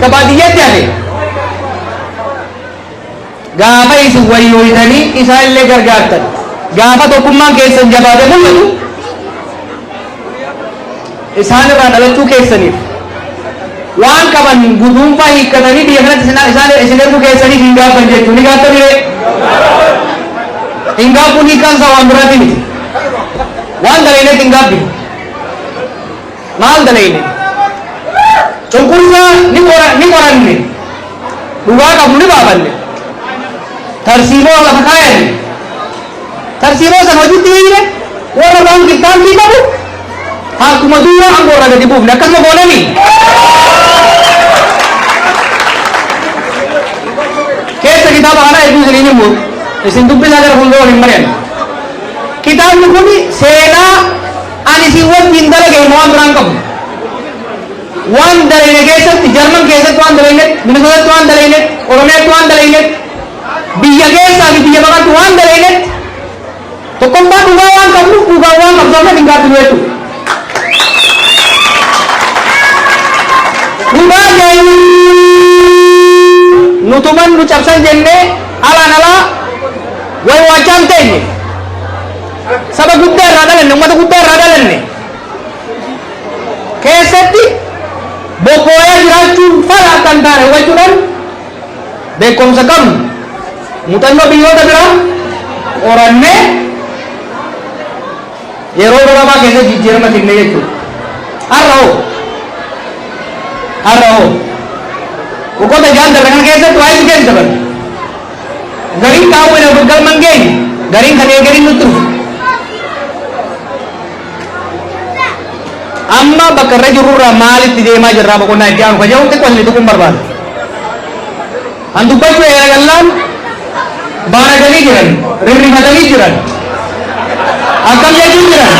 كبادية يعني gaafa isin wayyooytanii isaan illee gargaartan gaafa tokkummaan keessan jabaate mul'atu isaan irraa dhalachuu keessaniif waan qaban guduunfaa hiikkatanii biyya kanatti isin ergu keessaniif hin gaafan jechuun ni gaaftamire hin gaafuun hiikkaansaa waan biraati miti waan dalayneet hin gaaffinu maal dalayne cunqursaa ni qoranne dhugaa qabnu ni baafanne tarsiimoo lafa kaayan tarsiimoo san hojiitti hiine warra waan qixxaantii qabu akkuma duwwaa angoorra gadi buufne akkasuma goonani keessa kitaaba kanaa eeguu isiniin himu isin dubbisaa gara fuuldura waliin mari'an kitaabni kun seenaa ani isin wajjin dalage waan biraan qabu waan dalayne keessatti jarman keessatti waan dalayne minisootatti waan dalayne oromiyaatti waan dalayne biyya keessaa fi biyya baqatu waan dalayneet tokkummaa dhugaa waan qabnu dhugaa waan qabsoofne hin gaafinu jechuudha. Dhugaa jennu nutuman nu cabsan jennee alaan alaa wayi waachaan teenye saba guddaa irraa dhalanne uummata guddaa irraa dhalanne keessatti bobbooyaa jiraachuun fala kan taane hubachuudhaan beekumsa qabnu muuxannoo biyyoota biraa qorannee yeroo gabaabaa keessa jijjiirama finne jechuudha. Har'a hoo waggoota jaan darbe kana keessatti waa'ee itti keessa dabalu gariin qaawwee galman geenye gariin kan eegariin nutti dhufu amma bakka irra jirurraa maalitti deemaa jirraa boqonnaa itti aanu kajaa'u xiqqoo isin tuquun barbaada. An dubbachuu eegalaan baaraganii jiran rirrifatanii jiran akkam jechuun jiran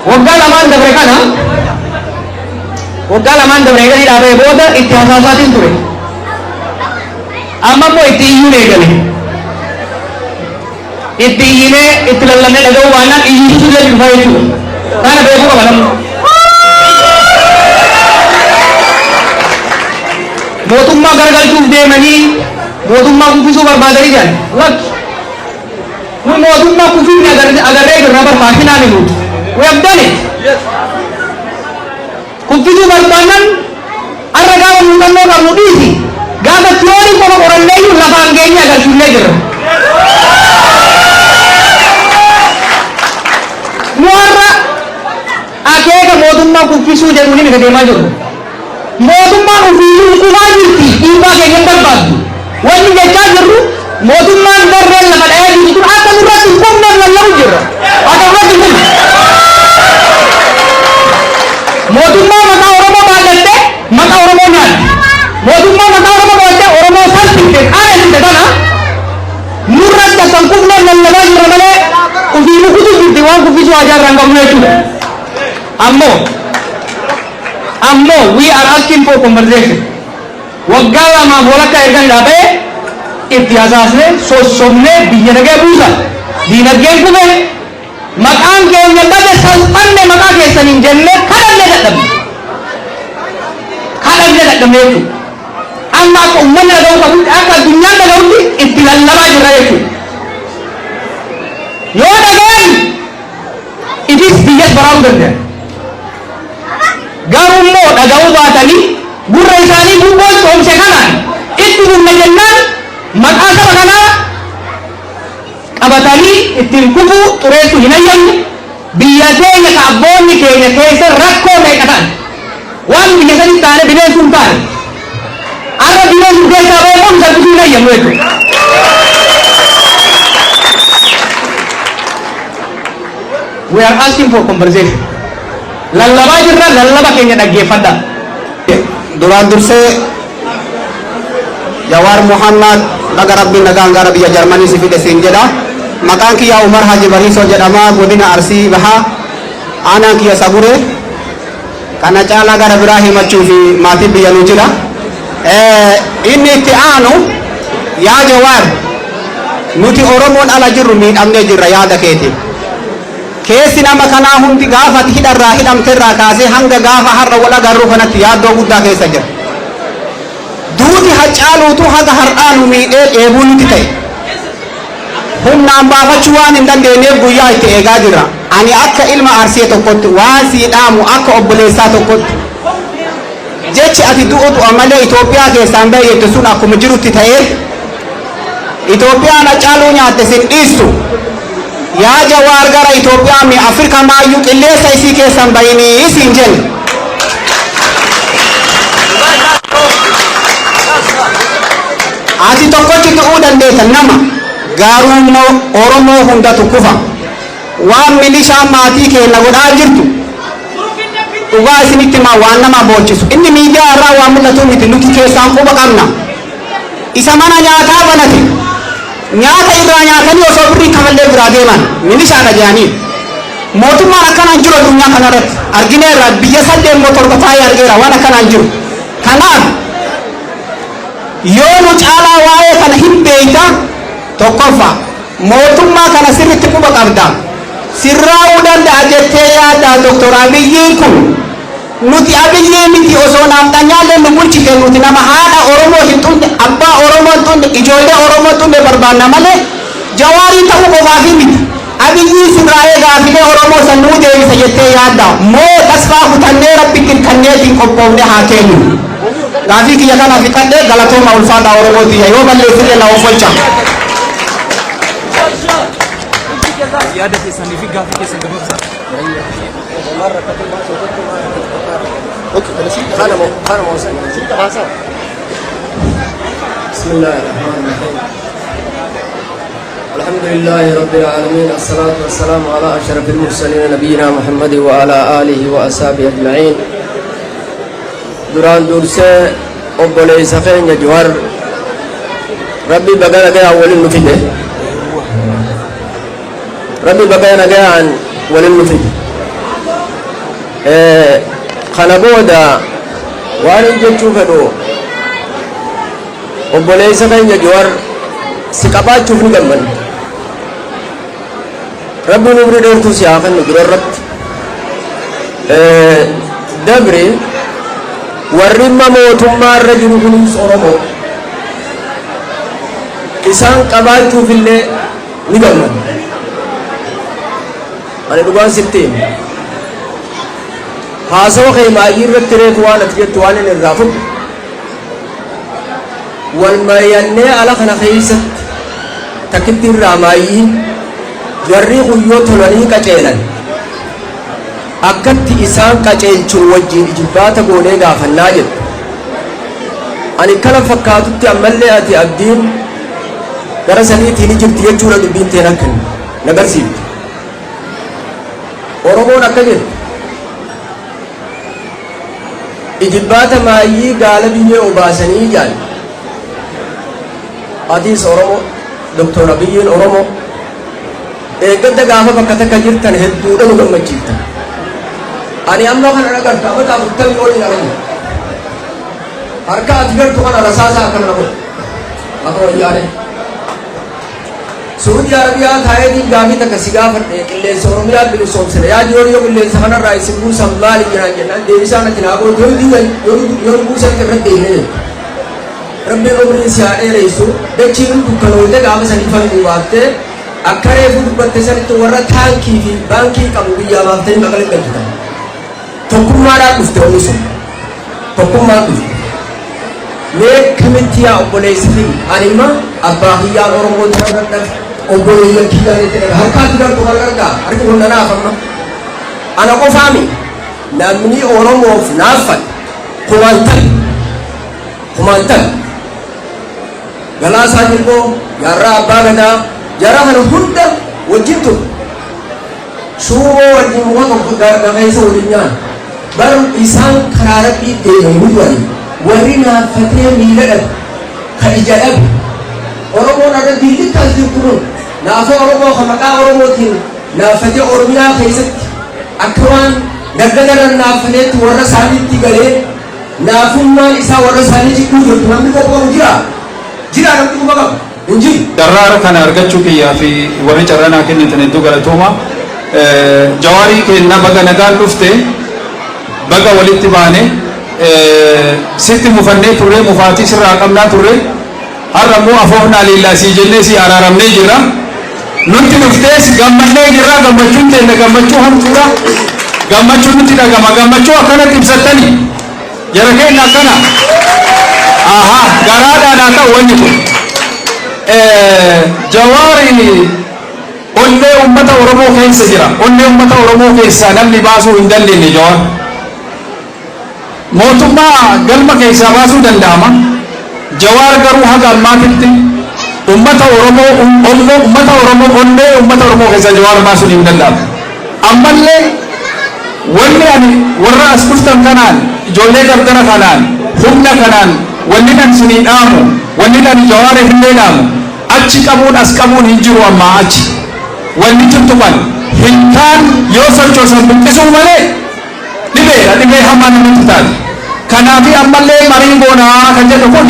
waggaa lamaan dabre kana waggaa lamaan dabre eegalee dhaabee booda itti hasaasaatiin ture amma immoo itti iyyuun eegale itti iyyinee itti lallannee dhaga'uu baannaan iyyuutu illee dhufa jechuudha kana beekuu qaba namni mootummaa garagalchuuf deemanii mootummaa kuffisuu barbaadanii jiran lakki nun mootummaa kuffifni agarree jirra barbaachinaa ni nuti we have done it kuffisuu barbaadan arra gaafa muuxannoo qabnu dhiisi gaafa tiyoorii qofa qoranneeyyuu lafaan geenye agarsiifnee jirra nu har'a akeeka mootummaa kuffisuu jedhuun ni deemaa jirru mootummaan ofiiyyuu qufaa jirti dhiibbaa keenya barbaaddu wanni jechaa jirru mootummaan darreen lafa dha'ee jirtu kun akka nurratti hin qubneen lallabu jirra akka nurratti hin qubne mootummaa maqaa oromoo baadhattee maqaa oromoo nyaatti mootummaa maqaa oromoo baadhattee oromoo salphifte qaanessite kana nurratti akka hin qubneen lallabaa jirra malee ofiiyyuu kutu jirti waan kuffisuu ajaarraa hin qabnu jechuudha ammoo we are asking for conversation waggaa lamaa walakkaa ergan dhaabee itti hasaasne sossobne biyya nagee buusa diinagdeen kufe maqaan keenya dhabe salphanne maqaa keessaniin jenne kadhanne dadhabne jechuudha amma akka uummanni dhaga'uu qabutti akka addunyaan dhaga'utti itti lallabaa jirra jechuudha yoo dhaga'an ifis biyyas baraaruu danda'a garuu immoo dhaga'uu baatanii gurra isaanii buuboon coomse kanaan itti humna jennaan maqaa saba kanaa qabatanii ittiin kufuu xureessuu hin ayyanne biyya keenya ka abboonni keenya keessa rakkoo meeqatan waan biyya sanii taane bineensu hin taane arra bineensu keessaa beekuun salphisuu hin ayyannu jechuudha. We are asking for conversation. Lallabaa jirra lallaba keenya dhaggeeffadha. Duraan dursee Jawaar Muhammad dhaga rabbiin nagaan gara biyya Jarmanii si fide siin jedha. Maqaan kiyya Umar Haji Bariisoo jedhama godina Arsii Bahaa aanaan kiyya Sabure kana caalaa gara biraa himachuu fi maatii biyya nu jira. Inni itti aanu yaa Jawaar nuti Oromoon ala jirru miidhamnee jirra yaada keetiin. keessi nama kanaa hundi gaafa hidharraa hidhamterraa kaasee hanga gaafa har'a wal agarru kanatti yaaddoo guddaa keessa jira. Duuti Haacaaluutu haga har'aanu miidhee dheebuu nuti ta'e. Humnaan baafachuu waan hin dandeenyeef guyyaa itti eegaa jira. Ani akka ilma Arsii tokkotti waan sii dhaamu akka obboleessaa tokkotti. Jechi ati du'utu amalee Itoophiyaa keessaan bahe jettu sun akkuma jirutti ta'ee Itoophiyaan Haacaaluu nyaatte sin dhiistu. Yaa Jawaar gara Itoophiyaa mi Afrika maayyuu qilleessa isii keessan bayinii isin jenna. Ati tokkotti ta'uu dandeessa nama garuu Oromoo hundatu kufa. Waan milishaan maatii keenya godhaa jirtu dhugaa isinitti maa waan nama boonchisu. Inni miidiyaa irraa waan mul'atu miti nuti keessaan quba qabna. Isa mana nyaataa banate nyaata irraa nyaatanii osoo birrii kamallee biraa deeman milishaadha jedhanii. Mootummaan akkanaan jiru addunyaa kanarratti argineerra biyya 8 motorka taa'ee argeera waan akkanaan jiru. Kanaaf yoo nu caalaa waa'ee kana hin beekta tokkoffaa mootummaa kana sirriitti quba qabda. Sirraa'uu danda'a jettee yaadda Dr. Abiyyiin kun nuti Abiyyii miti osoo naamxanyaallee nu bulchite nuti nama haadha Oromoo hin tunne abbaa Oromoo hin tunne ijoollee Oromoo hin tunne barbaanna malee Jawaarii ta'uu qofaafi miti. Abiyyii sirraa'ee gaafilee Oromoo san nuu deebisa jettee yaadda moo tasfaa kutannee rabbitti kanneetiin qophoofne haa kennu. Gaafii kiyya kanaaf kadhee galatooma ulfaadhaa Oromootiya yoo balleessine na offolcha. Ziyaada keessanii fi gaafii keessan gabaabsaa. بسم الله الرحمن الرحيم. الحمد لله رب العالمين، الصلاة والسلام على أشرف المرسلين نبينا محمد وعلى آله وأصحابه أجمعين. duraan dursee obboleessa keenya Jawaar rabbi baga nagayaan waliin nu fide. Rabbi baga nagayaan waliin nu fide. Kana booda waan hin jechuu fedhu obboleessa keenya Jawaar si qabaachuuf ni gammanna. Rabbi nu bira dheertuu si haa kennu dura irratti. Dabri warri mootummaa irra jiru kunis Oromoo isaan qabaachuuf illee ni gammadu. Ani dhugaan sitti haasawa kee maayii irratti reetu waan ati jettu waan hin irraa fudhu wal mari'annee ala kana keessatti takkitti irraa maayii jarri guyyoo tolanii qaceelan akkatti isaan qaceelchuun wajjin ijibbaata goonee gaafannaa jedhu. Ani kana fakkaatutti ammallee ati abdiin gara saniitiin jirti jechuudha dubbiin teen akka nagarsiifti. Oromoon akka jedhu ijibbaata maayii gaala biyyee obaasanii jaal. Atiis Oromoo, Dr. Abiyyiin Oromoo eeggadda gaafa bakka takka jirtan hedduudha nu gammachiiftan. Ani amma kana agarta amma taa'utti waliin argina. Harka ati gartuu kana rasaasaa akkana nama akka wayyaane. Suudi Arabiyaa taa'eetiin gaafii takka si gaafadhe qilleensa Oromiyaa bilisoomsine yaa yoo qilleensa kanarraa isin buusan maali jiraan jennaan deebisaan ati naa goote yoo buusan irratti deemee. Rabbiin umriin si haa dheeressu dachiin dukkanoote gaafa sanii fanguu baaftee akka reefu dubbatte sanitti warra taankii fi baankii qabu biyyaa baaftee maqalee galchitan. Tokkummaadhaan dhufte wanni sun tokkummaan dhufte mee kamitti yaa obboleessiti ani imma abbaa kiyyaan Oromoo ta'uu danda'u obboleeyyan kiyyaan itti dhaga harkaatti darbu kan argaa harki kun nanaaf amma ana qofaami namni Oromoof naaffan kumaantan galaasaa jirmoo jaarraa abbaa gadaa jaarraa kana hunda wajjin ture shuuboo wajjin waan tokko gameessa waliin nyaan baru isaan karaa rabbii deemanii du'anii warri naaffatee miila dhabe ka ija dhabe Oromoon adda diillittaas jirtu nun naafa Oromoo ka maqaa Oromootiin naaffatee Oromiyaa keessatti akka waan daggadaran naaffateetti warra isaaniitti galee naafummaan isaa warra isaanii jidduu jirtu namni qoqqooru jira namni kuma qabu hin jiru. Carraa kana argachuu kiyyaa fi warri carraa naa kennitan hedduu galatooma. jawaarii kenna baga nagaan dhufte baga walitti baane sitti mufannee turre mufaatii sirraa qabnaa turre har'a immoo afoofnaa lillaasii jennee si araaramnee jira nutti dhuftees gammannee jirra gammachuun teenne gammachuu hamtuudha gammachuun nutti dhagama gammachuu akkanatti ibsattanii jara keenya akkana garaadhaan haa ta'u wanni kun jawaarii onnee ummata Oromoo keessa jira onnee ummata Oromoo keessaa namni baasuu hin dandeenye jawaar mootummaa galma keessaa baasuu danda'ama jawaar garuu haga ammaatitti ummata Oromoo onnee ummata Oromoo keessaa jawaar baasuun hin danda'amu ammallee wanni ani warra as dhuftan kanaan ijoollee dardara kanaan humna kanaan wanni nan isinii dhaamu wanni nan jawaare hin dhaamu achi qabuun as qabuun hin jiru amma achi wanni jirtu kan hintaan yoo sochoosan buqqisuu malee dhibee hamma namatti taate kanaafi ammallee marii goonaa kan jedhu kun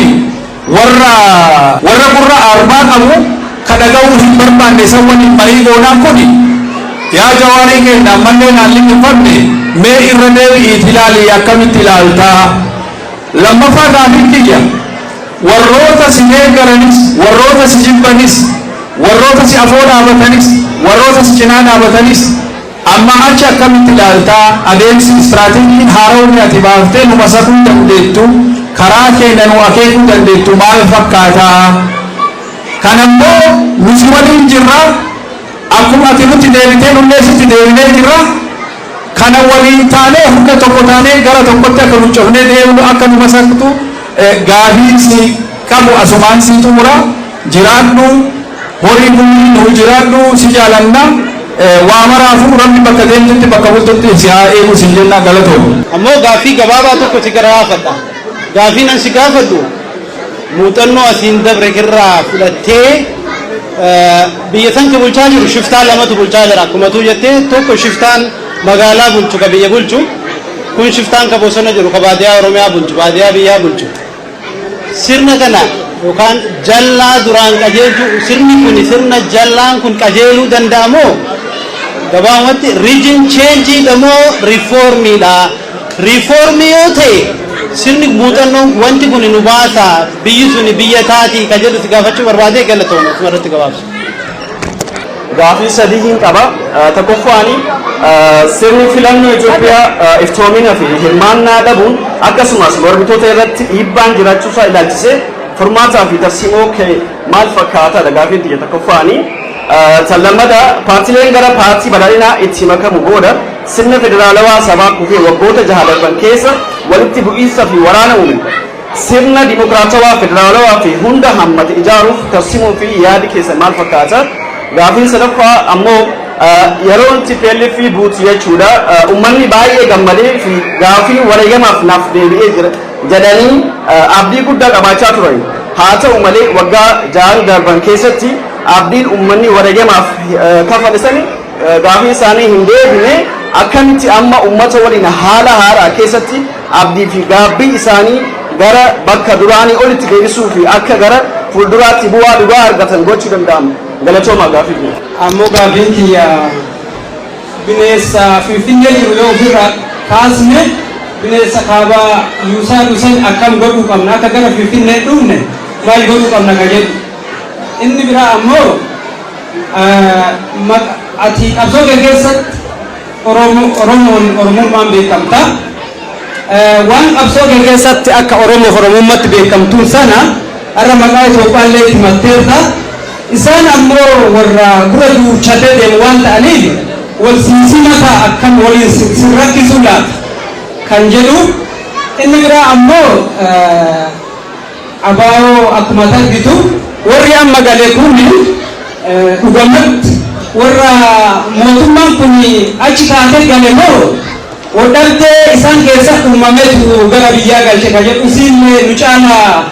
warra gurra arbaa qabu ka dhaga'uu hin barbaanne san waliin marii goonaa kun yaa jawaarii keenya ammallee naalli hin fadne mee irra deebi'iit ilaalii akkamitti ilaaltaa lammaffaa gaafii kiyya warroota si deeggaranis warroota si jibbanis warroota si afoo dhaabatanis warroota si cinaa dhaabatanis amma achi akkamitti ilaaltaa adeemsi istiraateejiin haaromni ati baaftee nu masakuu dandeettu karaa keenya nu akeekuu dandeettu maal fakkaataa kanammoo nuti waliin jirra akkuma ati nutti deebitee nullee sitti deebinee jirra kana waliin taanee hunda tokko taanee gara tokkotti akka nu cofnee deemnu akka nu masaktu gaafii si qabu asumaan si xumura jiraadhu horii bulii nu jiraadhu si jaalanna waa maraafuu rabbi bakka deemtutti bakka bultutti si haa eegu si jenna galatoomu. Ammoo gaaffii gabaabaa tokko si gaafadha. Gaaffii nan si gaafadhu muuxannoo asiin dabre irraa fudhattee biyya san ka bulchaa jiru shiftaa lamatu bulchaa jira akkuma tuu jettee tokko shiftaan magaalaa bulchu ka biyya bulchu kun shiftaan ka bosona jiru ka baadiyyaa Oromiyaa bulchu baadiyyaa biyyaa bulchu sirna kana yookaan jallaa duraan qajeelchu sirni kun sirna jallaan kun qajeeluu danda'amoo gabaabumatti region change dhamoo reformiidha reformii yoo ta'e sirni muuxannoon wanti kun nu baasa biyyi suni biyya taati ka jedhu si gaafachuu barbaadee galatooma asirratti gabaabsa. Gaafii sadii hin qaba tokkoffaani sirni filannoo Itoophiyaa iftoomina fi hirmaannaa dhabuun akkasumas mormitoota irratti dhiibbaan jiraachuusaa ilaalchisee furmaataa fi tarsiimoo maal fakkaataadha gaafiin tiyya tokkoffaani sallammada paartileen gara paartii badhaadhinaa itti makamu booda sirna federaalawaa sabaa kufee waggoota jaha darban keessa walitti bu'iinsa fi waraana uume sirna dimokiraatawaa federaalawaa fi hunda hammate ijaaruuf tarsiimoo fi yaadi keessa maal fakkaata gaafiin sadaffaa ammoo yeroo TPLF fi buutu jechuudha uummanni baay'ee gammadee fi gaafii wareegamaaf naaf deebi'ee jira jedhanii abdii guddaa qabaachaa turan haa ta'u malee waggaa jahan darban keessatti abdiin uummanni wareegamaaf kafalesanii gaafii isaanii hin deebine akkamitti amma uummata waliin haala haaraa keessatti abdii fi gaabbii isaanii gara bakka duraanii olitti deebisuu fi akka gara fuulduraatti bu'aa dhugaa argatan gochuu danda'amu galatooma gaafii ammoo gaafiin kiyya bineensa finfinnee jiru yoo ofirra kaasne bineensa kaabaa yuusaa dhusan akkam godhuu qabna akka gara finfinnee dhufne maal godhuu qabna ka jedhu inni biraa ammoo ati qabsoo keessatti oromummaan beekamta waan qabsoo keessatti akka oromummaatti beekamtuun sana har'a maqaa Itoophiyaallee itti matteerta isaan ammoo warra gura duuchatee deemu waan ta'aniif wal simsimata akkam waliin sin rakkisuu laata kan jedhu inni biraa ammoo abaayoo akkuma argitu warri amma galee kun dhugumatti warra mootummaan kun achi kaatee gale moo waldhabdee isaan keessatti uumameetu gara biyyaa galche ka jedhu isiin nu caalaa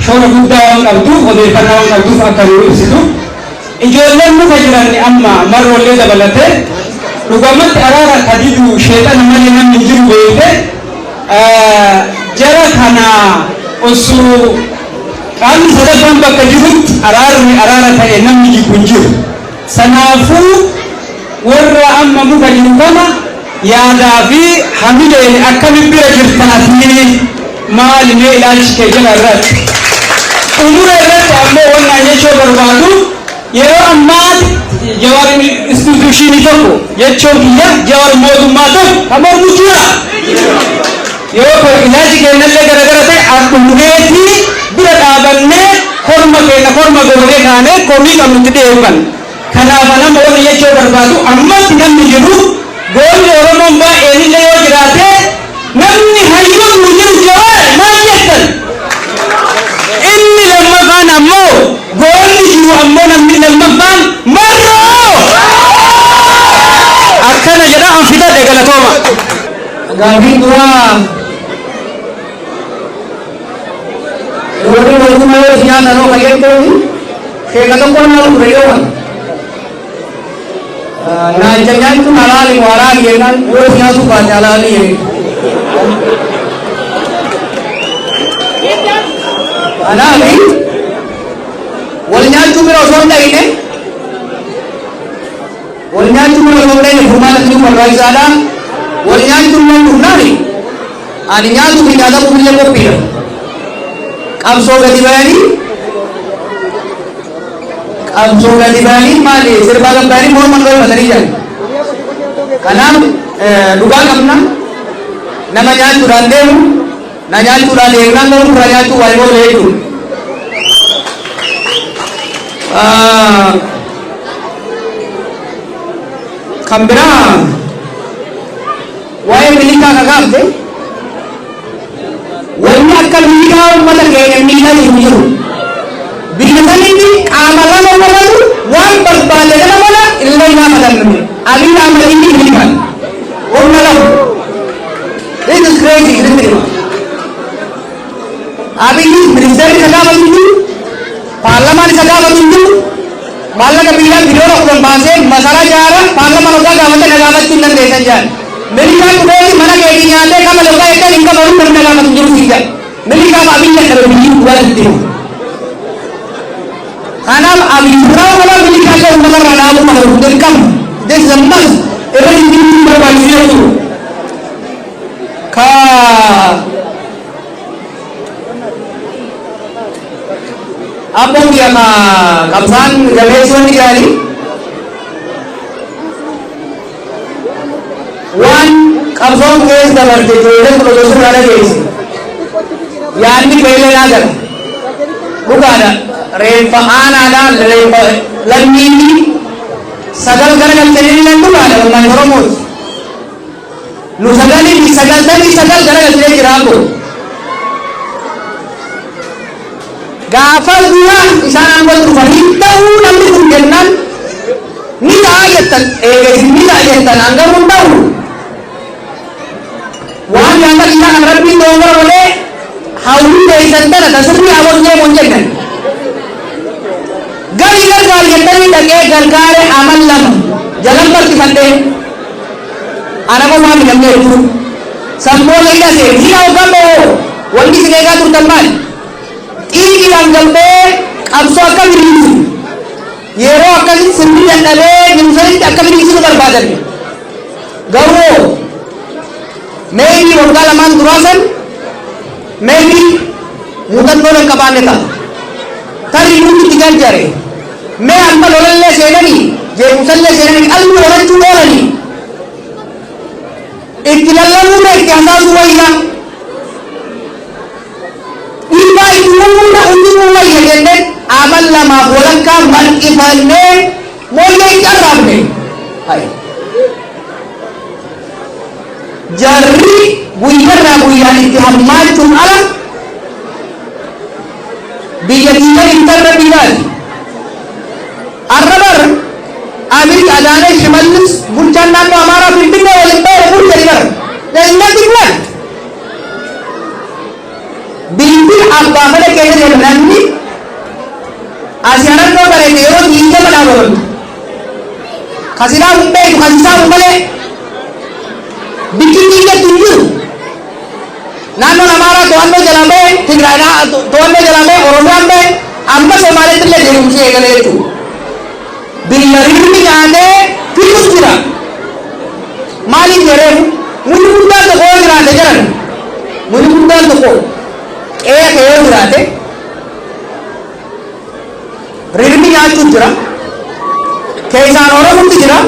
shoora guddaa waan qabduuf odeeffannaa waan qabduuf akka nu ibsitu ijoolleen muka jiran amma marroollee dabalatee dhugumatti araara kadidu sheexana malee namni hin jiru beekte jara kana osoo qaamni sadaffaan bakka jirutti araarri araara ta'e namni jibbu hin jiru sanaafuu warra amma muka jinkama yaadaa fi hamileen akkami bira jirtaatni maali mee ilaalchi kee jala irratti umura irratti ammoo wannaan jechoo barbaadu yeroo ammaa Jawaar instituushinii tokko jechuun kiyya Jawaar mootummaa tokko kamormu jira yeroo ilaalchi keenyallee garagara ta'e akkumuneetii bira dhaabannee korma keenya korma goonee kaanee komii qabnutti dhiyeeffanna. Kanaaf nama warri jechuu barbaadu ammas namni jiru goonni Oromoon baay'een illee yoo jiraate namni hayyuu nu jiru Jawaar maal jettan? Inni lammaffaan ammoo goonni jiru ammoo namni lammaffaan marroo akkana jedha an fidadhe galatooma. Gaafiin duraa warri mootummaa yoo nyaata noo fayyadamuu keeka tokko nama ture yoo Naajanyan tu halal waral ye kan urusnya tu baca halal ye. Anak ni, walnya tu mero sonda ini, walnya tu mero sonda ini rumah tu pergi sana, walnya tu mero rumah ni, aninya tu kita ada punya kopi. Ab so gadi bayani. अब जो गली बानी माली सिर्फ आगे बानी बहुत मन कर बदली जाए कनाम दुकान अपना नमजान तुरांदे हूँ नजान तुरा देखना तो प्रजा तू वाले बोले तू खंबरा वाये मिलिका का काम थे वही अक्कल मिलिका और मतलब क्या मिलिका नहीं मिलू business ini amalan amalan wan berbalik amalan ilmu amalan ini alih amalan ini berikan orang itu crazy ini abi ini minister jaga begitu parlemen jaga begitu malah kebilang video orang bahasa masalah cara parlemen orang jaga begitu jaga begitu dan desa jalan mereka kuda mana kayaknya ada kamu loga itu lingkap baru berjaga begitu juga mereka abi yang kalau begitu buat itu Karena abisrau kalau beli kasih untuk orang abu mahu direkam, dia sempat orang ini berbagi itu. Apa dia mah kapan gawesuan dikali? One kapan case dah berdekat kalau dosa ada case. Yang ini bela nagar, bukan ada. Rempahan ada lagi sagal gara channel nantu ada orang hormon lu sagal ini sagal gara channel kiraku gafal dua isana ambil tu tahu nanti kemudian ni ayatan ni ayatan anggar pun tahu wah yang kita ngarepin nomor boleh haulu dari santan ada sering awalnya moncengan Gari gargar yendari dage gargare amal lam jalan perti bande anako mami namne itu sambo laila se dia gambo wandi segega tur tamban ini yang gambe abso akal ini yero akal sendiri andale nimsari akal ini sudah berbadan gawo maybe wangalaman durasan maybe mudan bolan kabaneta tari mungkin tinggal jari मैं अंबल ओरल ले सेननी जे मुसल्ले सेननी अल्लू ओरल चू ओरली इतिलल्ला मुरे क्या हुआ इला इबा इतुमुरा उन्नुमुरा येंडे amal lama बोलन का मन इबन ने मोले क्या राबने हाय जर्री बुइबर ना बुइयान इतिहम्माल चुम अला बियतीना इंटर Bilal Arabar, Amir adanya Shimalus, Bunchana to Amara printing the entire food deliver. There is nothing left. Bilbil Abba Kenya Nandi, Asiana no Barrio, India Manavar. Kasina Umbe, Kansa Umale, Bikini to you. Nano Amara, Tondo Jalame, Tigrana, Tondo Jalame, Orombe, Amba Somali, Billarini ade hiikus jira maaliif jedhee muni guddaan tokko yoo jiraate jedhan muni guddaan tokko qe'ee kee yoo jiraate rirmi nyaachuun jira keessaan oromutti jira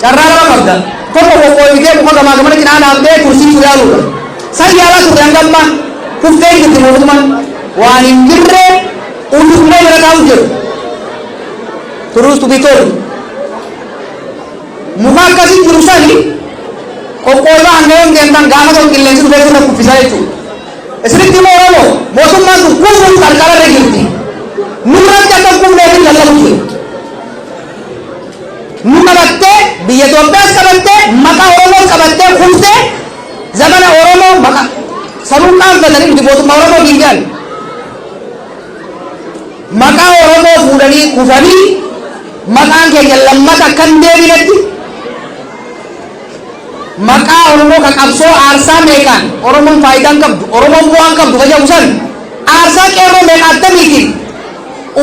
carraa lama qabda tokko qoqqooyitee muka gamaa gamana cinaa dhaabdee kursii sudaaluudha san yaalaa turre hangamma kuftee jirti mootummaan waan hin jirre ututumee bira taa'u jiru turuus tubitoolu muka akkasii jiru sani qoqqooyibaa hanga yoon geentan gaafa ta'u qilleensi dhufee sirra kuffisaa jechuudha isinitti immoo oromoo mootummaan sun kufuun qarqararra jirti nurratti akka kuufneetiin lallabu jiru nu qabattee biyya Itoophiyaas qabattee maqaa Oromoos qabattee kuftee zamana Oromoo maqaa sanuun qaanfatanii miti mootummaa Oromoo diingaan maqaa Oromoo fuudhanii kufanii maqaan keenya lammata akkan deebinetti maqaa Oromoo kan qabsoo aarsaa meeqaan Oromoon faayidaan qabdu Oromoon bu'aan qabdu fajamu san aarsaa qeerroo meeqa attamiitiin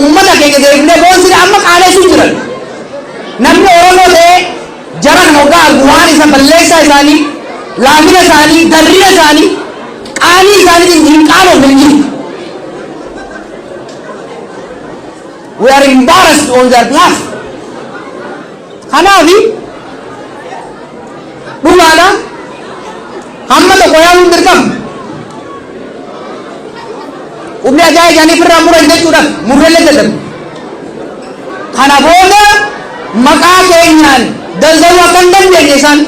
ummata keenya deebinee boonsine amma qaaneessu jiran namni Oromoo ta'ee jaran hoggaa argu waan isa balleessaa isaanii laafina isaanii darrina isaanii qaanii isaaniitiin hin qaanofne hin jiru. We are embarrassed on their behalf. Kanaafi dhugaadha hamma tokko yaaluun dirqama. Qubni ajaa'ibanii firraa muran jechuudhaaf murreellee jedhamu. Kana booda maqaa keenyaan daldaluu akka hin dandeenye isaan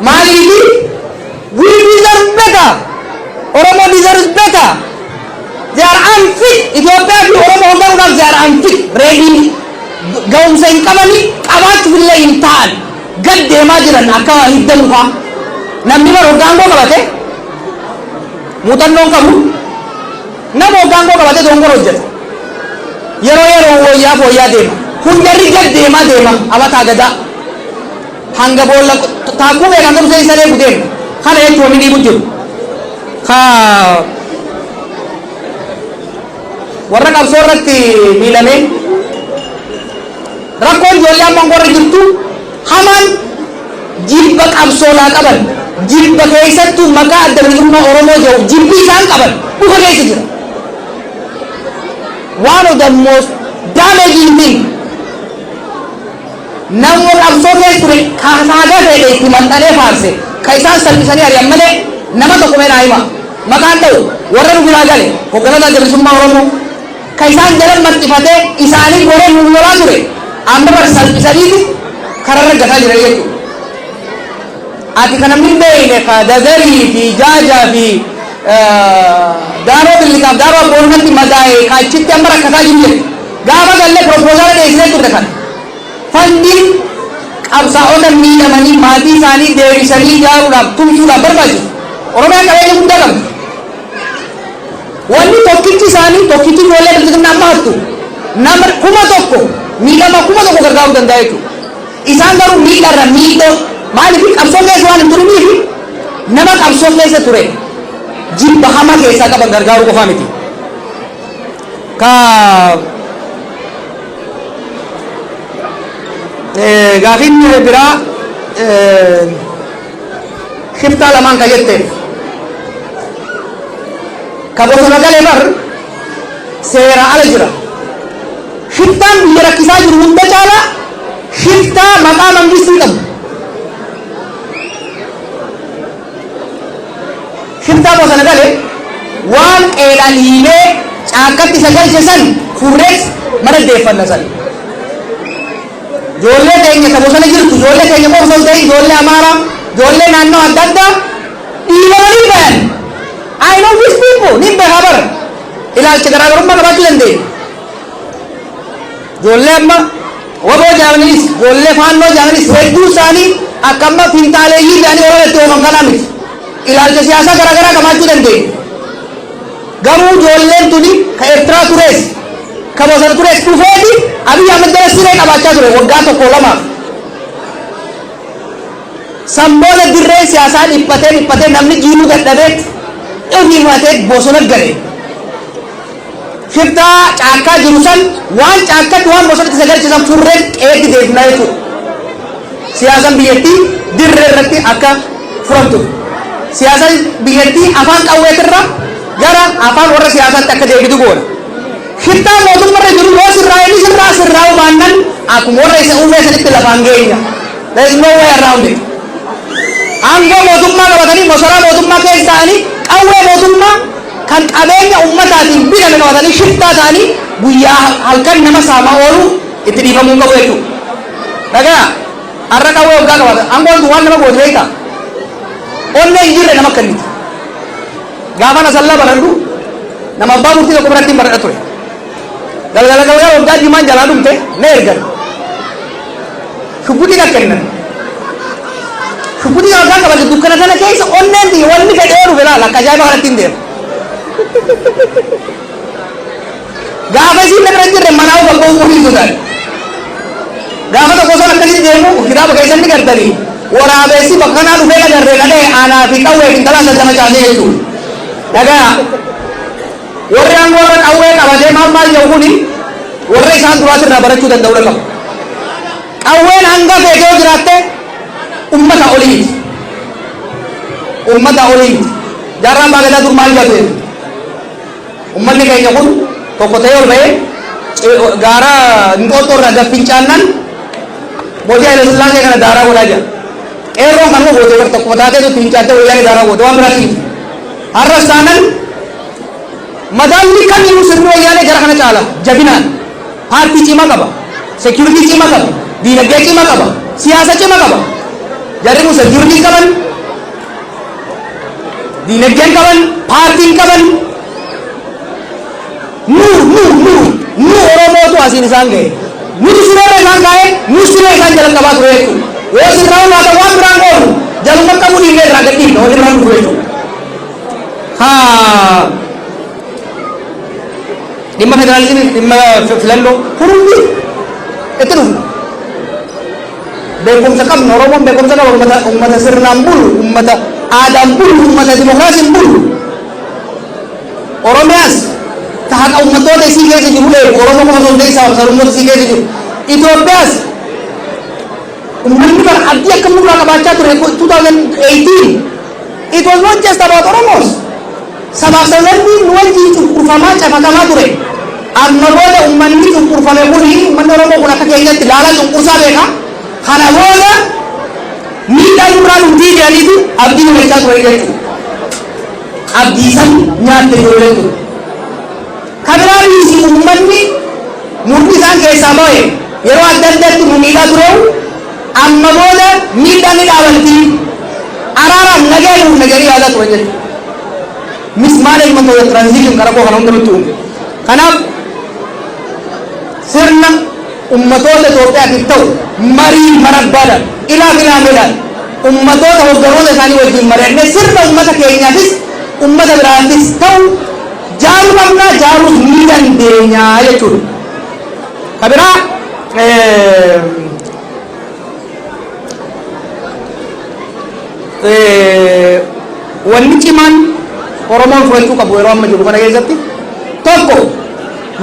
maaliifi we deserve better. Oromo deserves better. They are unfit. Itoophiyaa fi Oromoo hogganuudhaaf they are unfit. Ready ga'umsa hin qabani qabaachuuf illee hin ta'an gad deemaa jiran akka hidda mukaa namni bara hoggaangoo qabate muuxannoon qabu nama hoggaangoo qabate dongora hojjeta yeroo wayyaa deema hundarri gad deema abataa gadaa hanga boolla taakkuu beekan qabsee isa deemu deema kana jechuun inni dhiibu jiru warra qabsoo irratti miilamee rakkoon ijoollee amma warra jirtu hamaan jibba qabsoolaa qaban jibba keessattuu maqaa adda bilisummaa Oromoo jedhu jibbi isaan qaban dhufa keessa jira. One of the most damaging thing namni qabsoo keessa ture kaasaagaa ta'e itti maxxanee faarse ka isaan salphisanii ari'an malee nama tokko meenaa hima maqaan ta'u warra nu biraa gale hoogganata adda bilisummaa Oromoo ka isaan jalan maxxifatee isaanii goree nu lolaa ture amma bar salphisaniiti kararra gataa jira jechuudha. Ati kana min beeyne ka Dadarii fi Jaajaa fi Daaroo Billiqaaf Daaroo Abboonnatti madaa'e ka achitti amma rakkataa jiru jedhe gaafa gallee propoozaala dhiyeessee turte kana fandiin qabsaa'ota miidhamanii maatii isaanii deebisanii ijaaruudhaaf tumsuudhaaf barbaachisu Oromiyaan qabeenya guddaa qabdi. Wanni tokkichi isaanii tokkichi ijoollee bilisummaa amma hattu nama kuma tokko miidhama kuma tokko gargaaruu danda'a jechuudha. Isaan garuu miidharra miidhoo maaliif qabsoo keessa waan hin turiniif nama qabsoo keessa ture jibba hamaa keessaa qaban gargaaruu qofaa miti. Gaafiin biraa shiftaa lamaan ka jetteef ka bosona galee bar seera ala jira. Shiftaan biyya rakkisaa jiru hunda caala shiftaa maqaa mangistii qabu. Shiftaa bosona galee waan qeedhaan hiilee caakkatti isa galche san fuudhees mana deeffanna san. Ijoollee keenya ka bosona jirtu ijoollee keenya qofa osoo ta'in ijoollee Amaaraa ijoollee naannoo adda addaa dhiibamanii bayan. I know these people ni beekaa bara ilaalcha garaagarummaa qabaachuu dandeenya. Ijoollee amma waboo jaamaniis ijoollee faannoo jaamaniis hedduu isaanii akka amma fintaaleeyyii ta'anii Oromoo itti oofan kanaa miti. Ilaalcha siyaasaa garaagaraa qabaachuu dandeenya. Garuu ijoolleen tuni ka Eertiraa turees ka bosona turees dhufeeti Abiy Ahmed jala siree qabaachaa ture waggaa tokko lamaaf. Samboota dirree siyaasaa dhiphatee namni jiinuu dadhabee dhufii matee bosona gale. shifta caakkaa jiru san waan caakkatti waan bosonatti isa galchisan furreen qeetti deebinaa jechuudha. Siyaasan biyyattii dirree irratti akka furamtu. Siyaasan biyyattii afaan qawweetirra gara afaan warra siyaasaatti akka deebitu goona. Shiftaa mootummaarra jiru yoo sirraa baannan akkuma warra isa uumee sanitti lafaan geenya. There is no way around it. Aangoo mootummaa qabatanii masaraa mootummaa keessa ta'anii qawwee mootummaa kan qabeenya ummataatiin bitame qabatanii shiftaa ta'anii guyyaa halkan nama saamaa oolu itti dhiifamuu qabu jechuudha. Dhagaa har'a qawwee waggaa qabata aangoon waan nama gootu beekta. Onnee hin jirre nama akkamiiti. Gaafa na sallaa baradhu nama abbaa murtii tokko biratti hin baradha ture. Galgala waggaa diimaan jalaa dhumte na ergan. Shubbutii kan kennan. Shubbutii waggaa qabate dukkana sana keessa onneen xiyya wanni fedhee dhufe laala akka ajaa'iba kanatti hin deemu. Gaafa isiin na bira jirre manaa bakka umurii sodaadha. Gaafa tokko sana akkasii deemu kitaaba keessatti gartanii waraabessi bakka kanaa dhufee agarree kadhee aanaa fi qawwee fi talaa saddama caasee jechuudha. Dhagaa warri aangoo irra qawwee qabatee maal jedhu kuni warra isaan duraas irraa barachuu danda'udha qabu. Qawween hanga feetee yoo jiraatte ummata oliiti. Ummata oliiti. Jaarraan baagadaa dur maal jedhu ummanni keenya kun tokko ta'ee ol ba'ee gaara Inxooxxoo irraa gaffincaannan mootii Haile Sillaasee kana daaraa godhaa jira. Qeerroon kanuma goote bar tokko taatee tokko fincaattee wayyaanee daaraa goote waan biraatti har'as taanan madaalli kamiyyuu sirni wayyaanee jara kana caala jabinaan paartii cimaa qaba, seekuritii cimaa qaba, diinagdee cimaa qaba, siyaasa cimaa qaba. Jarri kun seekuritii qaban, diinagdeen qaban, paartiin qaban. Nu Oromootu asiin isaan ga'e. Nuti sireerra isaan kaa'e, nus siree isaan jala qabaa ture jechuudha. Yoo sirraa laata waan biraan oolu jaluma qabuu dhiirree irraa gadhiifna wal irraan dhufu jechuudha. Dhimma federaalizimii dhimma filannoo hundi itti dhufna. Beekumsa qabna Oromoon beekumsa qaba uummata sirnaan bulu, uummata aadaan bulu, uummata dimokiraasiin bulu. Oromiyaas tahaqa ummatoota isii keessa jiru Oromoo qofa osoo hin ta'in uummata isii keessa jiru. Itoophiyaas ummanni bara abdii akka nurraa qabaachaa ture 2018. It was not just about Oromos. Sabaaf sablamni nu wajjin cunqurfamaa cafaqamaa ture. Amma booda ummanni cunqurfame kuni ummanni Oromoo kun akka keenyatti ilaalaa cunqursaa beeka. Kana booda miidhaa nurraa dhuftii jedhaniitu abdii mul'achaa ture jechuudha. Abdii san nyaatte ijoollee ture. Kabiraanis ummanni murni isaan keessaa ba'e yeroo adda addaatti nu miidhaa ture. Amma booda miidhaan ni dhaabanti. Araaraan nagee nuuf naganii yaadaa ture jechuudha. Mismanagement of the transition karaa koo kana hundumatti uume. Kanaaf sirna ummatoota Itoophiyaatiif ta'u marii marabbaadhaan ilaameedhaan ummatoota hogganoota isaanii wajjin mari'annee sirna ummata keenyaafis ummata biraafis ta'u jaaruu qabnaa jaaruus ni dandeenyaa jechuudha. Kabiraa wanni cimaan Oromoon fudhachuu qabu yeroo amma jiru kana keessatti tokko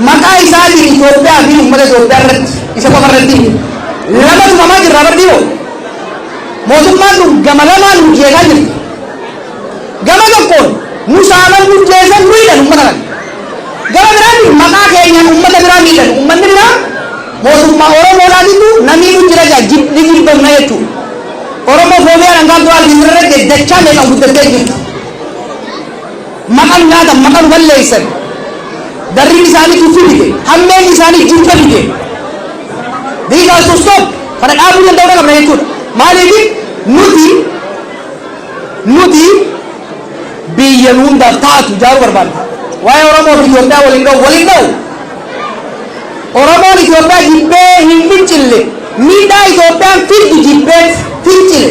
maqaa isaatiin Itoophiyaa fi uummata Itoophiyaa irratti isa qofa irratti lama tumamaa jirra bardiimoo mootummaan kun gama lamaan nu jeesaa jirti. Gama tokkoon nu saaman nu jeesan nu hidhan uummata kana. Gama biraatiin maqaa keenyaan uummata biraa miidhan uummanni biraa mootummaa Oromoodhaatitu namni nu jira ni jibbamna jechuudha. Oromoo foobiyaan hangaan du'aa jirarra dachaa meeqan guddattee jirti. Maqaan nyaatan maqaan balleessan darriin isaanii tuffii bite hammeen isaanii jirta bite diigaa stop kana dhaabuu danda'uu qabna jechuudha. Maaliif nuti biyya nu hundaaf taatu ijaaruu barbaadna. Waa'ee Oromoo fi Itoophiyaa waliin ga'u Oromoon Itoophiyaa jibbee hin fincille miidhaa Itoophiyaan fiddu jibbee fincile.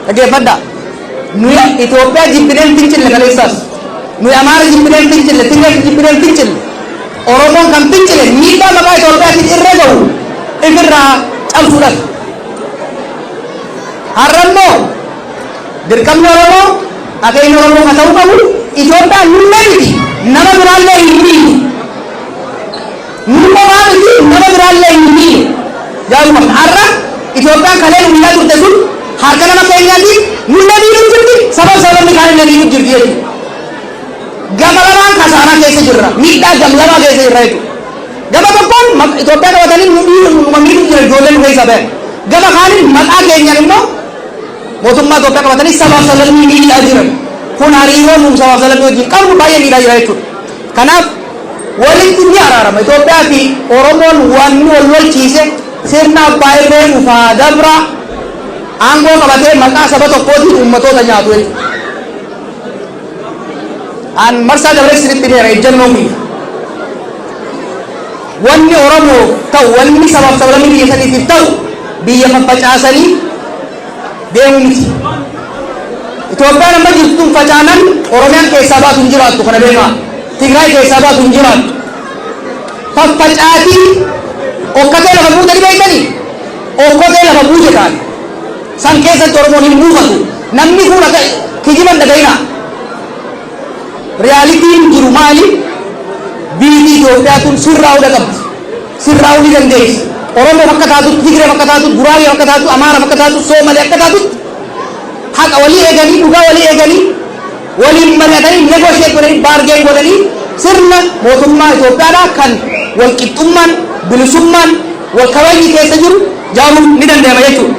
Dhaggeeffadhaa. Nuyi Itoophiyaa jibbineen fincille kaleessaas nuyi Amaara jibbineen fincille Tigraay jibbineen fincille Oromoon kan fincille miidhaa maqaa Itoophiyaatiin irra ga'u ifirraa cabsuudhaaf. Har'a immoo dirqamni Oromoo akka inni Oromoo kan ta'uu qabu Itoophiyaan nullee miti nama biraallee hin miine nu qomaa miti nama biraallee hin miine jaaruma har'a Itoophiyaan kalee guyyaa turte sun harka nama keenyaati nullee miidhuu jirti sababni kaan illee miidhuu jirti jechuudha. Gama lamaan kasaaraa keessa jirra miidhaa gamlamaa keessa jirra jechuudha. Gama tokkoon Itoophiyaa qabatanii miidhuu jira ijoolleen keessa ba'e. Gama kaaniin maqaa keenyaan immoo mootummaa Itoophiyaa qabatanii sabaaf sablammii miidhaa jiran. Kun hariiroo nuuf sabaaf sablammii wajjin qabnu baay'ee miidhaa jira jechuudha. Kanaaf walitti ni araarama. Itoophiyaa fi Oromoon waan wal walchiise sirna abbaa irree dhufaa dabra aangoo qabatee maqaa saba tokkootiin uummatoota nyaatu jechuudha. An marsaa dabaree sirriitti dheera ejjennoon kun wanni Oromoo ta'u wanni sabaaf sablammii biyya saniitiif ta'u biyya faffacaasanii deemu miti. Itoophiyaan amma jirtuun facaanan Oromiyaan keessaa baatu hin jiraattu kana beekaa. Tigraay keessaa baatu hin jiraattu. Faffacaatii okkotee lafa buutanii beektanii okkotee lafa buute taate san keessatti Oromoon hin buufatu namni kun akka kijiban dhaga'inaa. Realitiin jiru maali? Biyyi Itoophiyaa tun sirraa'uu qabdi. Sirraa'uu ni dandeessi. Oromoo akka taatutti, Tigree akka taatutti, Guraagee akka taatutti, Amaara akka taatutti, Soomalee akka taatutti haqa walii eeganii, dhugaa walii eeganii, waliin mari'atanii, negosheet godhanii, baargeen godhanii sirna mootummaa Itoophiyaadhaa kan wal qixxummaan, bilisummaan, wal kabajni keessa jiru jaaruun ni danda'ama jechuudha.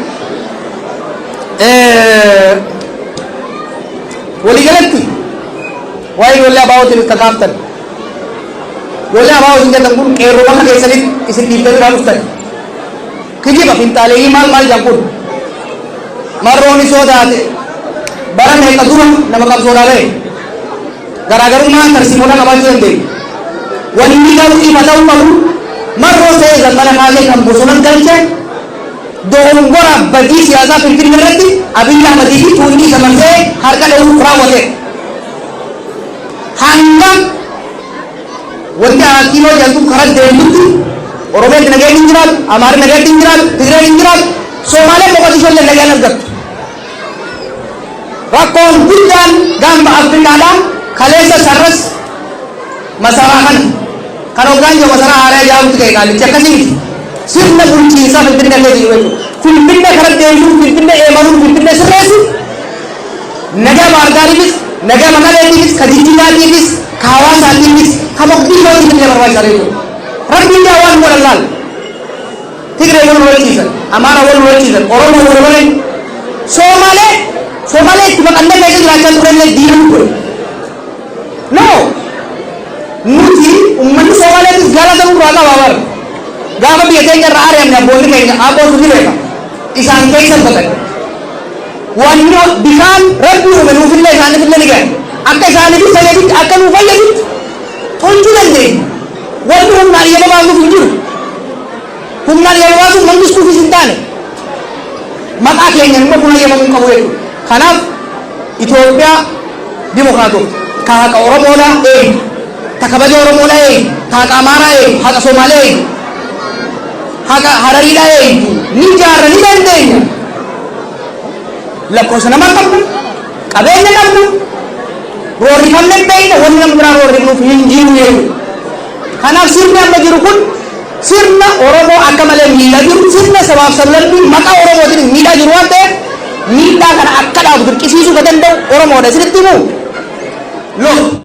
Waliigalatti waa'ee ijoollee abaa'ootiin itti kaaftan. Ijoollee abaa'ootiin jedhan kun qeerroo bakka keessanitti isin dhiibbee biraa dhuftan. Kijiba finxaalee maal jedhan kun marrooni sodaate bara meeqa dura nama qabsoodhaa ba'e garaagarummaa tarsiimoodhaa qabaachuu dandeenya. Wanni garuu ifa ta'uu qabu marroo ta'ee zammana kaasee kan bosonan galchee dogongora badii siyaasaa Finfinnee irratti Abiyyi Ahmadii fi tuunni isa marsee harka dha'uuf raawwate. Hanga wanti hakiimoo jedhamtu karaa deemtutti Oromiyaatti nageenyi hin jiraatu, Amaarri nageenyi hin jiraatu, Tigreen hin jiraatu, Somaalee qofatishoon illee nagaan argattu. Rakkoon guddaan gamba Afrikaadhaa kaleessa sarras masaraa kana kan hoggaan jiru masaraa haaraa ijaaruutti ka'e qaalichi akkasii miti. Sirna bulchiinsaa Finfinnee illee jiru jechuudha. Finfinnee karaa deemtuun, Finfinnee eemaluun, Finfinnee sirreessuun nagaa baargaariifis, nagaa maqaleetiifis, ka jijjiiraatiifis, ka hawaasaatiifis, ka maqdiisootiif illee barbaachisaa jechuudha. Rabbiin yaa waan godhan laal. Tigree wal walchiisan, Amaara wal walchiisan, Oromoo wal walan, Somaalee itti maqannee keessa jiraachaa turellee diinuu godhe. No! Nuti uummanni Somaaleetis jaalatamuu duraa qaba bara. Gaafa biyya keenya irraa ari'amne abboonni keenya abbootu ni beeka. Isaan keessa baqatan. Wanni bishaan rabbi uume nuufillee isaaniifillee ni gahe. Akka isaaniifis fayyaditti akka nuu fayyaditti tolchuu dandeenya. Wanni humnaan yeroo baasuuf hin jiru. Humnaan yeroo baasuuf mangistuufis hin taane. Maqaa keenya immoo kun hayyamamuu qabu jechuudha. Kanaaf Itoophiyaa dimokiraatota ka haqa Oromoodhaa eegi, ta kabaja Oromoodhaa eegi, ta haqa Amaaraa eegi, haqa Somaalee eegi, haqa Harariidhaa eegi ni ijaarra ni dandeenya. Lakkoofsa namaa qabna, qabeenya qabna, roorrifamne beeyna wanni nama biraa roorrifnuuf hin jiru jechuudha. Kanaaf sirni amma jiru kun sirna Oromoo akka malee miidhaa jiru, sirna sabaaf sablammii maqaa Oromootiin miidhaa jiru waan ta'eef miidhaa kana akka dhaabu dirqisiisuu ka danda'u Oromoodha. Isinitti himuu?